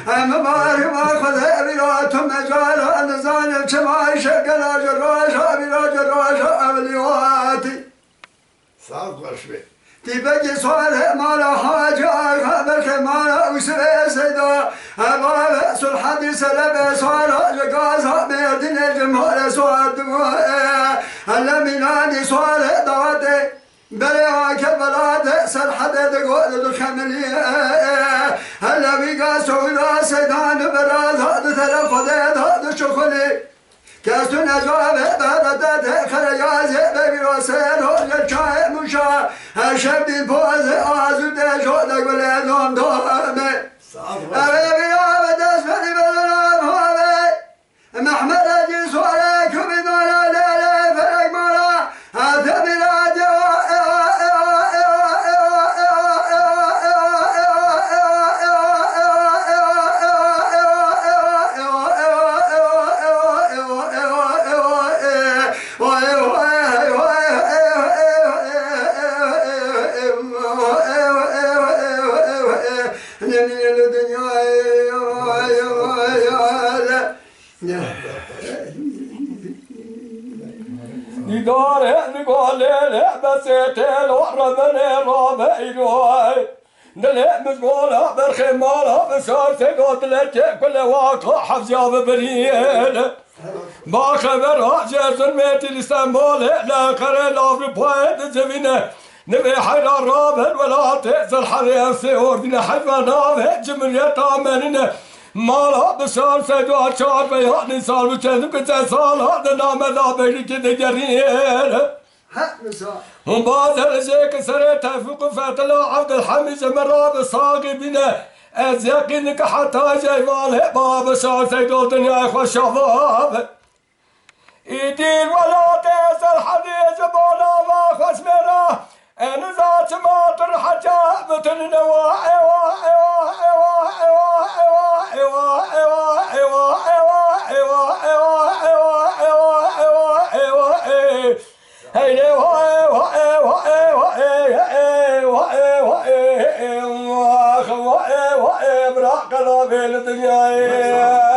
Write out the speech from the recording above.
مبارك ما خذ بيراتهم مجال النزان كما شكل جراش بيرات جراش أوليواتي صار شوي تبقي صالح ما له حاجة خبرك ما له وسوي سيدا أبا سل حديث لبي صالح جقازها بيدين الجمهور سواد هلا ميلاني صالح دواتي بريواك البلاد سل حدد قول الخملية هلا بيقاسوا إلى سيدان براز هذا ثلاث خديد هذا شغلي كاستو نجواب بردد خرياز ببي وسير هو الشاي مشا هشب دي بوز آزود جودك بلدهم دوامي أبي يا بدس بني بدنام هوامي محمد أجي سوالك بدونا ليلة فرق مالا هذا مسقولها بالخمارها بسار تقعد لك كل واقع حفظها ببريل ما خبرها جاز الميت الاسطنبول لا خير الافر بوينت زمينه نبي حيران رابط ولا تأذى الحريم سيور دينا حيوانات جمهورية آمنين مالها بسار سيدوات شعر بيان إنسان وشنو كنت سال هذا نام لا بيني كده جريل هم بعض الرجال سريع توفيق فتلا عبد الحميد مراب صاغي بنا أزيقينك حتى جايبال باب شعر سيدو الدنيا إخوة الشباب إيدين ولا تأذى الحديث بولا ما خسمنا أنا ذات ما ترحجا مثل نوا إيوا إيوا إيوا إيوا إيوا إيوا إيوا إيوا إيوا إيوا إيوا إيوا إيوا هيا واه براق الله في الدنيا